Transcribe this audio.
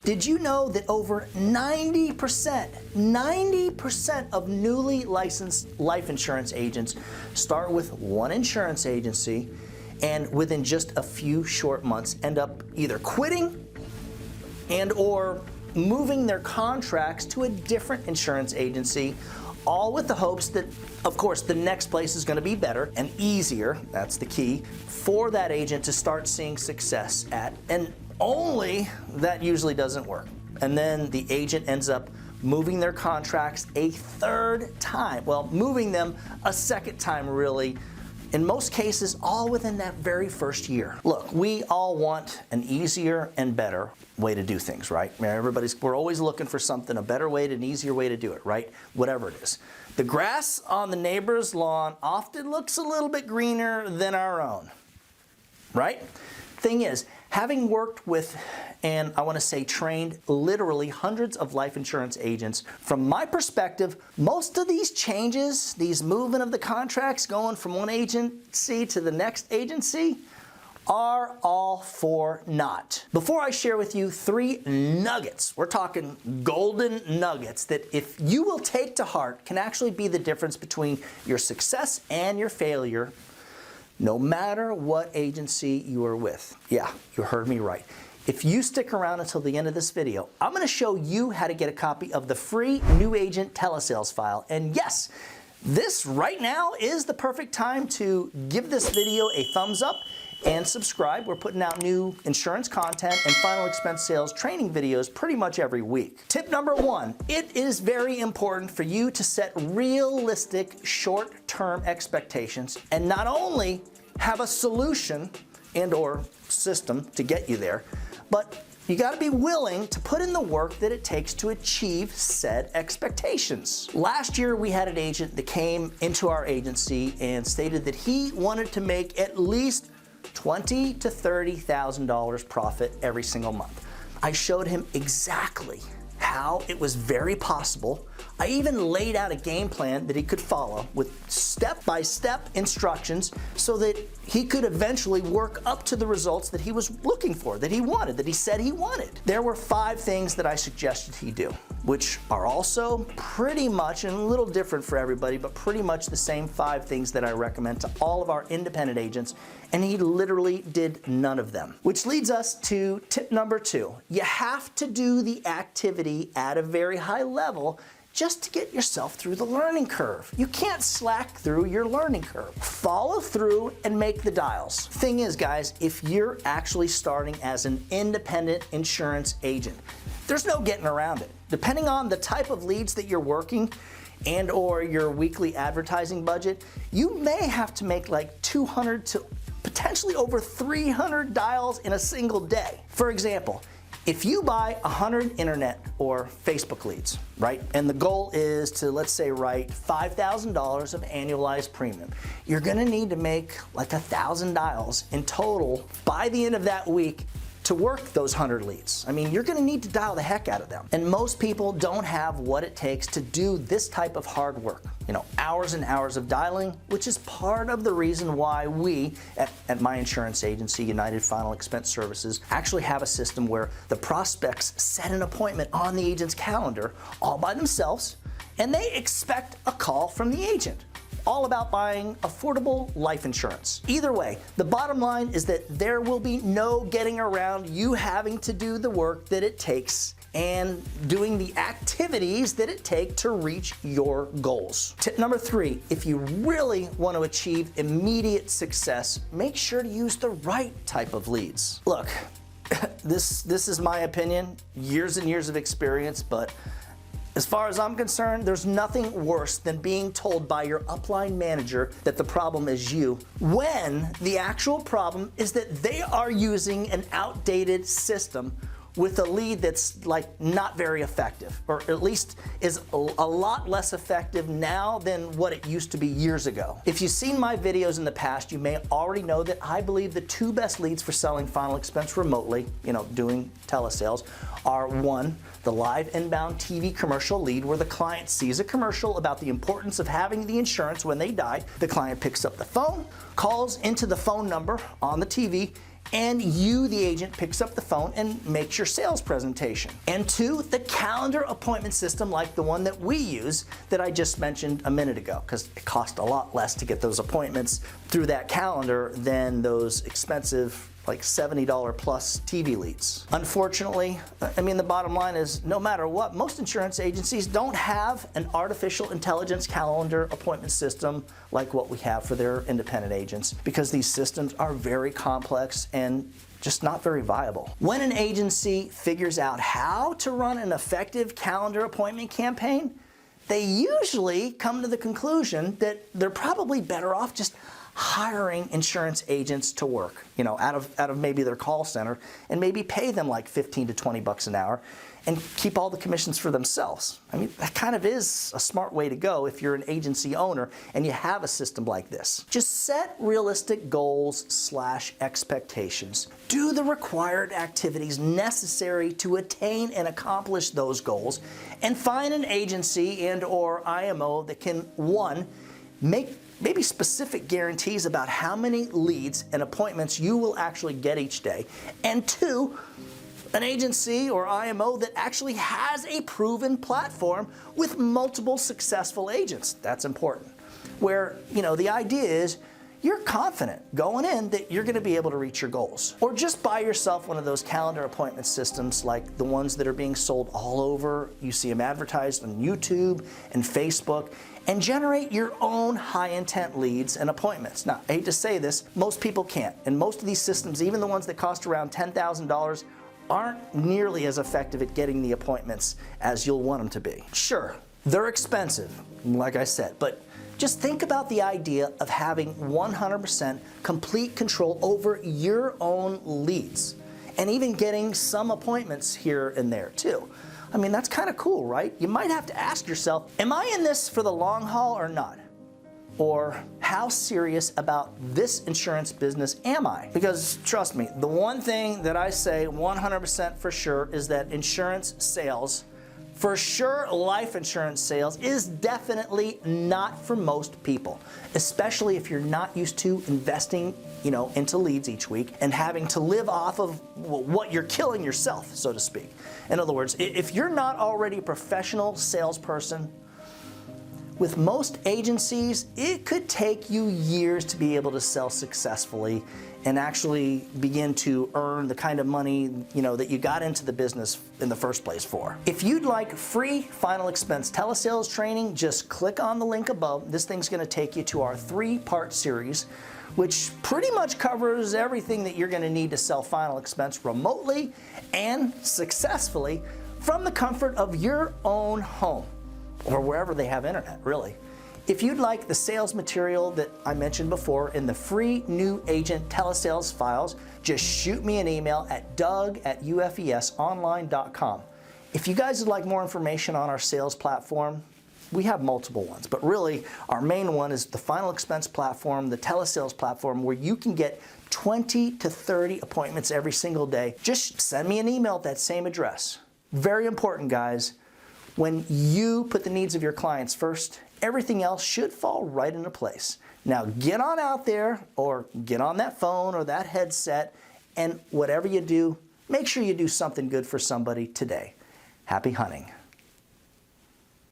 Did you know that over 90% of newly licensed life insurance agents start with one insurance agency and within just a few short months end up either quitting and or moving their contracts to a different insurance agency, all with the hopes that, of course, the next place is going to be better and easier, that's the key, for that agent to start seeing success at, and only that usually doesn't work. And then the agent ends up moving their contracts a third time. Well, moving them a second time, really, in most cases, all within that very first year. Look, we all want an easier and better way to do things, right? We're always looking for something, a better way, an easier way to do it, right? Whatever it is. The grass on the neighbor's lawn often looks a little bit greener than our own, right? Thing is, having worked with, and I want to say trained, literally hundreds of life insurance agents, from my perspective, most of these changes, these movement of the contracts going from one agency to the next agency, are all for naught. Before I share with you 3 nuggets, we're talking golden nuggets, that if you will take to heart can actually be the difference between your success and your failure, no matter what agency you are with. Yeah, you heard me right. If you stick around until the end of this video, I'm going to show you how to get a copy of the free new agent telesales file. And yes, this right now is the perfect time to give this video a thumbs up and subscribe. We're putting out new insurance content and final expense sales training videos pretty much every week. Tip number 1, it is very important for you to set realistic short-term expectations and not only have a solution and or system to get you there, but you got to be willing to put in the work that it takes to achieve said expectations. Last year, we had an agent that came into our agency and stated that he wanted to make at least $20,000 to $30,000 profit every single month. I showed him exactly how it was very possible. I even laid out a game plan that he could follow with step-by-step instructions so that he could eventually work up to the results that he was looking for, that he wanted, that he said he wanted. There were 5 things that I suggested he do, which are also pretty much, and a little different for everybody, but pretty much the same 5 things that I recommend to all of our independent agents, and he literally did none of them. Which leads us to tip number 2. You have to do the activity at a very high level just to get yourself through the learning curve. You can't slack through your learning curve. Follow through and make the dials. Thing is, guys, if you're actually starting as an independent insurance agent, there's no getting around it. Depending on the type of leads that you're working and or your weekly advertising budget, you may have to make like 200 to potentially over 300 dials in a single day. For example, if you buy 100 internet or Facebook leads, right, and the goal is to, let's say, write $5,000 of annualized premium, you're gonna need to make like 1,000 dials in total by the end of that week to work those 100 leads. I mean, you're gonna need to dial the heck out of them. And most people don't have what it takes to do this type of hard work. You know, hours and hours of dialing, which is part of the reason why we at my insurance agency, United Final Expense Services, actually have a system where the prospects set an appointment on the agent's calendar all by themselves, and they expect a call from the agent. All about buying affordable life insurance. Either way, the bottom line is that there will be no getting around you having to do the work that it takes and doing the activities that it takes to reach your goals. Tip number 3, if you really want to achieve immediate success, make sure to use the right type of leads. Look, this is my opinion, years and years of experience, but as far as I'm concerned, there's nothing worse than being told by your upline manager that the problem is you, when the actual problem is that they are using an outdated system with a lead that's like not very effective, or at least is a lot less effective now than what it used to be years ago. If you've seen my videos in the past, you may already know that I believe the 2 best leads for selling final expense remotely, doing telesales, are 1, the live inbound TV commercial lead, where the client sees a commercial about the importance of having the insurance when they die. The client picks up the phone, calls into the phone number on the TV, And you, the agent, picks up the phone and makes your sales presentation. And 2, the calendar appointment system like the one that we use that I just mentioned a minute ago, because it costs a lot less to get those appointments through that calendar than those expensive like $70 plus TV leads. Unfortunately, I mean, the bottom line is no matter what, most insurance agencies don't have an artificial intelligence calendar appointment system like what we have for their independent agents, because these systems are very complex and just not very viable. When an agency figures out how to run an effective calendar appointment campaign, they usually come to the conclusion that they're probably better off just hiring insurance agents to work, out of maybe their call center, and maybe pay them like 15 to 20 bucks an hour and keep all the commissions for themselves. I mean, that kind of is a smart way to go if you're an agency owner and you have a system like this. Just set realistic goals / expectations. Do the required activities necessary to attain and accomplish those goals, and find an agency and/or IMO that can, 1, make maybe specific guarantees about how many leads and appointments you will actually get each day, and 2, an agency or IMO that actually has a proven platform with multiple successful agents. That's important. Where, the idea is you're confident going in that you're going to be able to reach your goals. Or just buy yourself one of those calendar appointment systems like the ones that are being sold all over. You see them advertised on YouTube and Facebook, and generate your own high-intent leads and appointments. Now, I hate to say this, most people can't. And most of these systems, even the ones that cost around $10,000, aren't nearly as effective at getting the appointments as you'll want them to be. Sure, they're expensive, like I said, but just think about the idea of having 100% complete control over your own leads, and even getting some appointments here and there too. I mean, that's kind of cool, right? You might have to ask yourself, am I in this for the long haul or not? Or how serious about this insurance business am I? Because trust me, the one thing that I say 100% for sure is that insurance sales, for sure life insurance sales, is definitely not for most people, especially if you're not used to investing into leads each week and having to live off of what you're killing yourself, so to speak. In other words, if you're not already a professional salesperson, with most agencies, it could take you years to be able to sell successfully and actually begin to earn the kind of money, that you got into the business in the first place for. If you'd like free final expense telesales training, just click on the link above. This thing's gonna take you to our 3-part series, which pretty much covers everything that you're gonna need to sell final expense remotely and successfully from the comfort of your own home, or wherever they have internet, really. If you'd like the sales material that I mentioned before in the free new agent telesales files, just shoot me an email at doug@ufesonline.com. If you guys would like more information on our sales platform, we have multiple ones, but really our main one is the final expense platform, the telesales platform, where you can get 20 to 30 appointments every single day. Just send me an email at that same address. Very important, guys. When you put the needs of your clients first, everything else should fall right into place. Now get on out there, or get on that phone or that headset, and whatever you do, make sure you do something good for somebody today. Happy hunting.